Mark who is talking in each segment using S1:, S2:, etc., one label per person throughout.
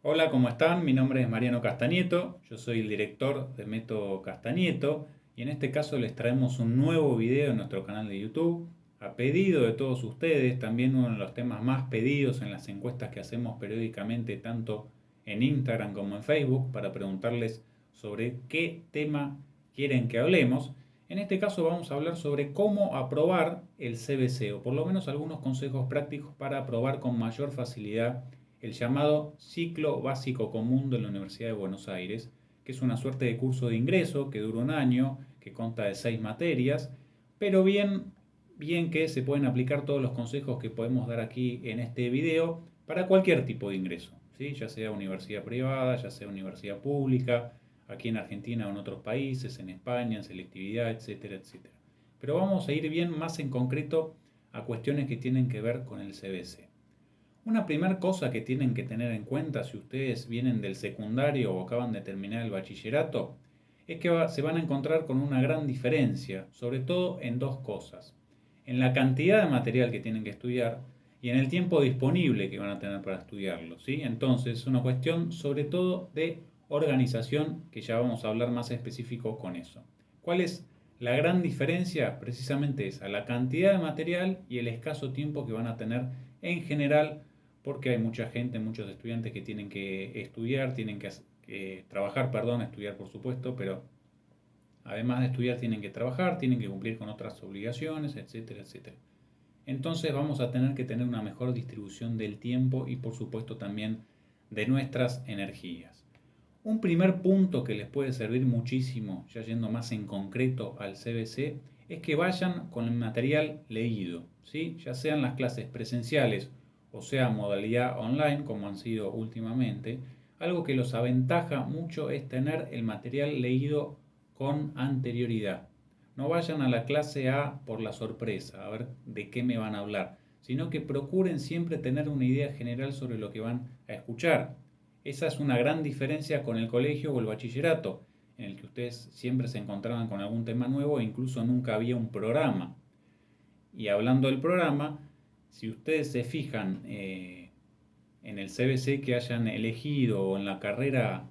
S1: Hola, ¿cómo están? Mi nombre es Mariano Castañeto, yo soy el director de Método Castañeto y en este caso les traemos un nuevo video en nuestro canal de YouTube. A pedido de todos ustedes, también uno de los temas más pedidos en las encuestas que hacemos periódicamente tanto en Instagram como en Facebook para preguntarles sobre qué tema quieren que hablemos. En este caso vamos a hablar sobre cómo aprobar el CBC o por lo menos algunos consejos prácticos para aprobar con mayor facilidad el llamado Ciclo Básico Común de la Universidad de Buenos Aires, que es una suerte de curso de ingreso que dura un año, que consta de 6 materias, pero bien que se pueden aplicar todos los consejos que podemos dar aquí en este video para cualquier tipo de ingreso, ¿sí? Ya sea universidad privada, ya sea universidad pública, aquí en Argentina o en otros países, en España, en selectividad, etcétera, etcétera. Pero vamos a ir bien más en concreto a cuestiones que tienen que ver con el CBC. Una primera cosa que tienen que tener en cuenta si ustedes vienen del secundario o acaban de terminar el bachillerato es que se van a encontrar con una gran diferencia, sobre todo en dos cosas: en la cantidad de material que tienen que estudiar y en el tiempo disponible que van a tener para estudiarlo, ¿sí? Entonces es una cuestión sobre todo de organización, que ya vamos a hablar más específico con eso. ¿Cuál es la gran diferencia? Precisamente esa, la cantidad de material y el escaso tiempo que van a tener en general, porque hay mucha gente, muchos estudiantes que tienen que estudiar, tienen que trabajar, perdón, estudiar por supuesto, pero además de estudiar tienen que trabajar, tienen que cumplir con otras obligaciones, etcétera, etcétera. Entonces vamos a tener que tener una mejor distribución del tiempo y por supuesto también de nuestras energías. Un primer punto que les puede servir muchísimo, ya yendo más en concreto al CBC, es que vayan con el material leído, ¿sí? Ya sean las clases presenciales o sea modalidad online, como han sido últimamente. Algo que los aventaja mucho es tener el material leído con anterioridad. No vayan a la clase A por la sorpresa, a ver de qué me van a hablar, sino que procuren siempre tener una idea general sobre lo que van a escuchar. Esa es una gran diferencia con el colegio o el bachillerato, en el que ustedes siempre se encontraban con algún tema nuevo e incluso nunca había un programa. Y hablando del programa, si ustedes se fijan en el CBC que hayan elegido o en la carrera,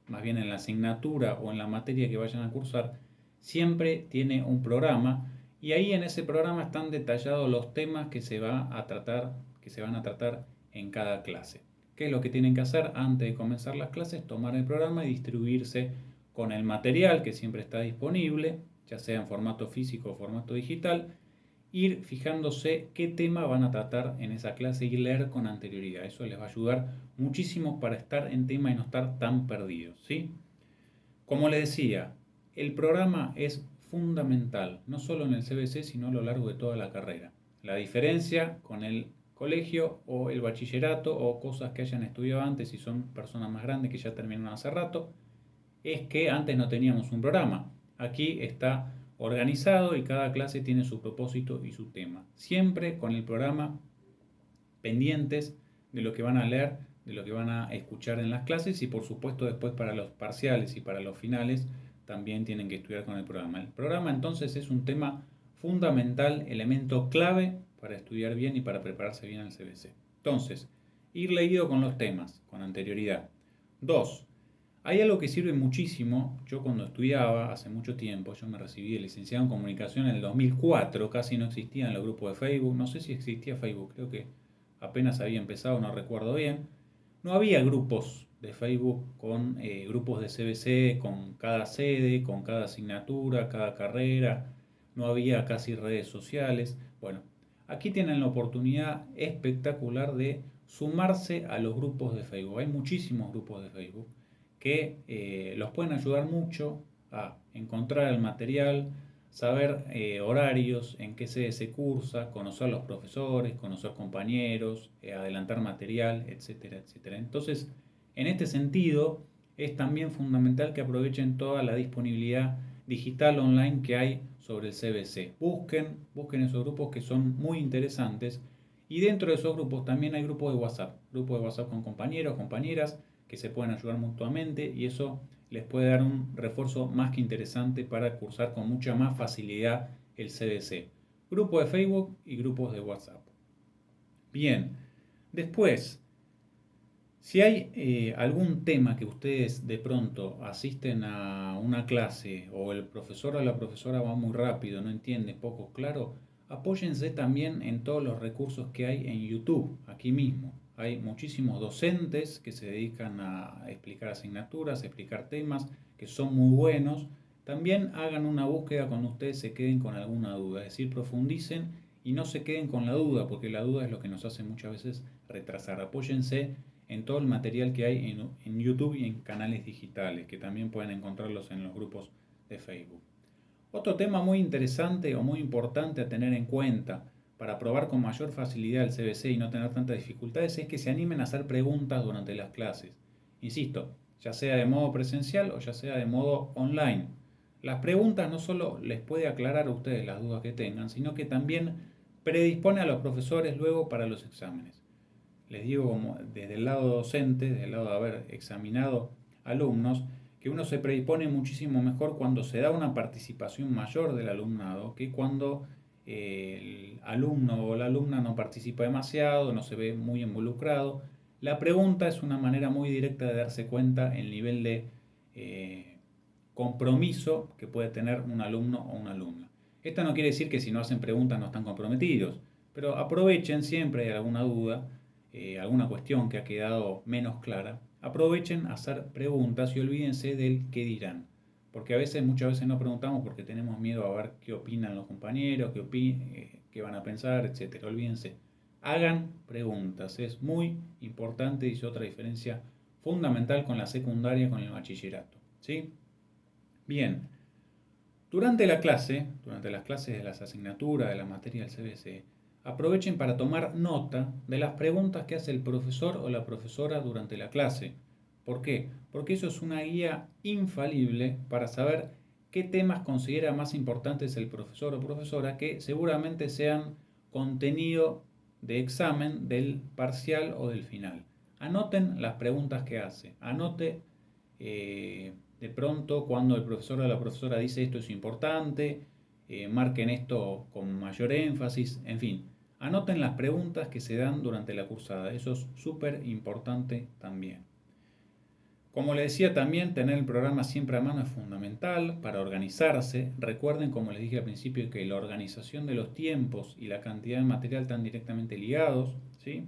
S1: más bien en la asignatura o en la materia que vayan a cursar, siempre tiene un programa y ahí en ese programa están detallados los temas que se van a tratar en cada clase. ¿Qué es lo que tienen que hacer antes de comenzar las clases? Tomar el programa y distribuirse con el material que siempre está disponible, ya sea en formato físico o formato digital, ir fijándose qué tema van a tratar en esa clase y leer con anterioridad. Eso les va a ayudar muchísimo para estar en tema y no estar tan perdidos, ¿sí? Como les decía, el programa es fundamental, no solo en el CBC, sino a lo largo de toda la carrera. La diferencia con el colegio o el bachillerato o cosas que hayan estudiado antes, si son personas más grandes que ya terminaron hace rato, es que antes no teníamos un programa. Aquí está organizado y cada clase tiene su propósito y su tema. Siempre con el programa pendientes de lo que van a leer, de lo que van a escuchar en las clases y por supuesto después para los parciales y para los finales también tienen que estudiar con el programa. El programa entonces es un tema fundamental, elemento clave para estudiar bien y para prepararse bien al CBC. Entonces, ir leído con los temas, con anterioridad. Dos, hay algo que sirve muchísimo. Yo cuando estudiaba, hace mucho tiempo, yo me recibí de licenciado en comunicación en el 2004, casi no existían los grupos de Facebook, no sé si existía Facebook, creo que apenas había empezado, no recuerdo bien. No había grupos de Facebook con grupos de CBC, con cada sede, con cada asignatura, cada carrera, no había casi redes sociales. Bueno, aquí tienen la oportunidad espectacular de sumarse a los grupos de Facebook. Hay muchísimos grupos de Facebook que los pueden ayudar mucho a encontrar el material, saber horarios, en qué sede se cursa, conocer los profesores, conocer compañeros, adelantar material, etcétera, etcétera. Entonces, en este sentido, es también fundamental que aprovechen toda la disponibilidad digital online que hay sobre el CBC. Busquen esos grupos que son muy interesantes y dentro de esos grupos también hay grupos de WhatsApp con compañeros, compañeras que se pueden ayudar mutuamente y eso les puede dar un refuerzo más que interesante para cursar con mucha más facilidad el CBC. Grupo de Facebook y grupos de WhatsApp. Bien, después, Si hay algún tema que ustedes de pronto asisten a una clase o el profesor o la profesora va muy rápido, no entiende, poco claro, apóyense también en todos los recursos que hay en YouTube, aquí mismo. Hay muchísimos docentes que se dedican a explicar asignaturas, a explicar temas que son muy buenos. También hagan una búsqueda cuando ustedes se queden con alguna duda, es decir, profundicen y no se queden con la duda, porque la duda es lo que nos hace muchas veces retrasar. Apóyense en todo el material que hay en YouTube y en canales digitales, que también pueden encontrarlos en los grupos de Facebook. Otro tema muy interesante o muy importante a tener en cuenta para probar con mayor facilidad el CBC y no tener tantas dificultades es que se animen a hacer preguntas durante las clases. Insisto, ya sea de modo presencial o ya sea de modo online. Las preguntas no solo les puede aclarar a ustedes las dudas que tengan, sino que también predispone a los profesores luego para los exámenes. Les digo como desde el lado docente, desde el lado de haber examinado alumnos, que uno se predispone muchísimo mejor cuando se da una participación mayor del alumnado que cuando el alumno o la alumna no participa demasiado, no se ve muy involucrado. La pregunta es una manera muy directa de darse cuenta el nivel de compromiso que puede tener un alumno o una alumna. Esto no quiere decir que si no hacen preguntas no están comprometidos, pero aprovechen siempre hay alguna duda, alguna cuestión que ha quedado menos clara, aprovechen a hacer preguntas y olvídense del qué dirán. Porque a veces, muchas veces no preguntamos porque tenemos miedo a ver qué opinan los compañeros, qué van a pensar, etc. Olvídense. Hagan preguntas. Es muy importante y es otra diferencia fundamental con la secundaria, con el bachillerato. ¿Sí? Bien. Durante las clases de las asignaturas, de la materia del CBC, aprovechen para tomar nota de las preguntas que hace el profesor o la profesora durante la clase. ¿Por qué? Porque eso es una guía infalible para saber qué temas considera más importantes el profesor o profesora que seguramente sean contenido de examen del parcial o del final. Anoten las preguntas que hace, anote de pronto cuando el profesor o la profesora dice esto es importante, marquen esto con mayor énfasis, en fin, anoten las preguntas que se dan durante la cursada, eso es súper importante también. Como les decía también, tener el programa siempre a mano es fundamental para organizarse. Recuerden, como les dije al principio, que la organización de los tiempos y la cantidad de material están directamente ligados, ¿sí?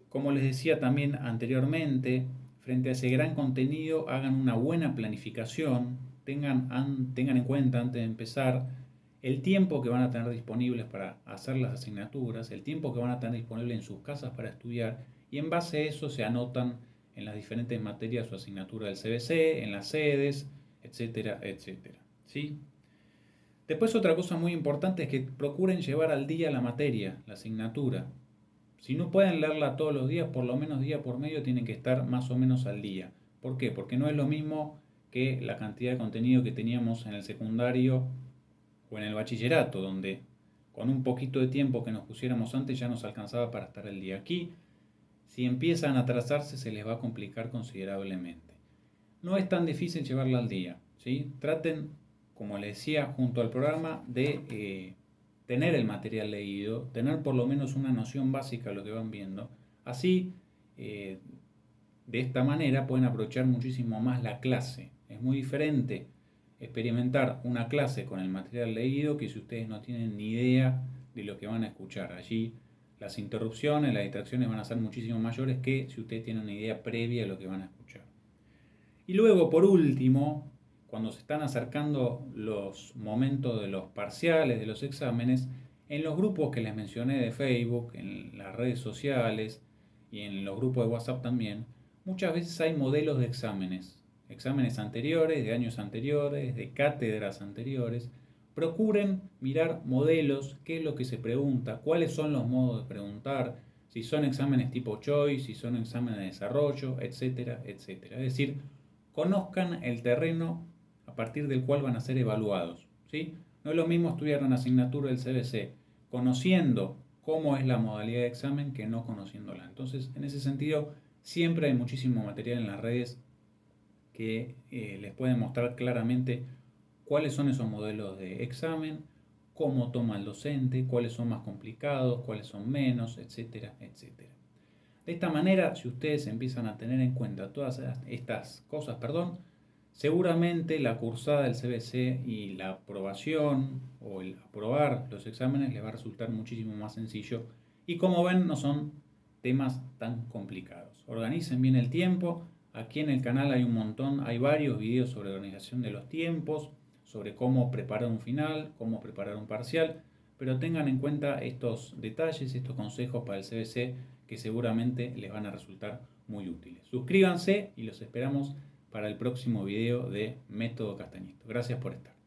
S1: Como les decía también anteriormente, frente a ese gran contenido, hagan una buena planificación, tengan en cuenta antes de empezar el tiempo que van a tener disponibles para hacer las asignaturas, el tiempo que van a tener disponible en sus casas para estudiar, y en base a eso se anotan en las diferentes materias o asignaturas del CBC, en las sedes, etcétera, etcétera. ¿Sí? Después otra cosa muy importante es que procuren llevar al día la materia, la asignatura. Si no pueden leerla todos los días, por lo menos día por medio tienen que estar más o menos al día. ¿Por qué? Porque no es lo mismo que la cantidad de contenido que teníamos en el secundario o en el bachillerato, donde con un poquito de tiempo que nos pusiéramos antes ya nos alcanzaba para estar al día. Aquí, si empiezan a atrasarse, se les va a complicar considerablemente. No es tan difícil llevarla al día, ¿sí? Traten, como les decía, junto al programa de tener el material leído, tener por lo menos una noción básica de lo que van viendo. Así, eh, de esta manera pueden aprovechar muchísimo más la clase. Es muy diferente experimentar una clase con el material leído que si ustedes no tienen ni idea de lo que van a escuchar. Allí las interrupciones, las distracciones van a ser muchísimo mayores que si ustedes tienen una idea previa de lo que van a escuchar. Y luego, por último, cuando se están acercando los momentos de los parciales, de los exámenes, en los grupos que les mencioné de Facebook, en las redes sociales y en los grupos de WhatsApp también, muchas veces hay modelos de exámenes, exámenes anteriores, de años anteriores, de cátedras anteriores. Procuren mirar modelos, qué es lo que se pregunta, cuáles son los modos de preguntar, si son exámenes tipo choice, si son exámenes de desarrollo, etcétera, etcétera. Es decir, conozcan el terreno a partir del cual van a ser evaluados, ¿sí? No es lo mismo estudiar una asignatura del CBC conociendo cómo es la modalidad de examen que no conociéndola. Entonces, en ese sentido, siempre hay muchísimo material en las redes que les pueden mostrar claramente cuáles son esos modelos de examen, cómo toma el docente, cuáles son más complicados, cuáles son menos, etcétera, etcétera. De esta manera, si ustedes empiezan a tener en cuenta todas estas cosas, seguramente la cursada del CBC y la aprobación o el aprobar los exámenes les va a resultar muchísimo más sencillo. Y como ven, no son temas tan complicados. Organicen bien el tiempo. Aquí en el canal hay varios videos sobre organización de los tiempos, sobre cómo preparar un final, cómo preparar un parcial, pero tengan en cuenta estos detalles, estos consejos para el CBC que seguramente les van a resultar muy útiles. Suscríbanse y los esperamos para el próximo video de Método Castañeto. Gracias por estar.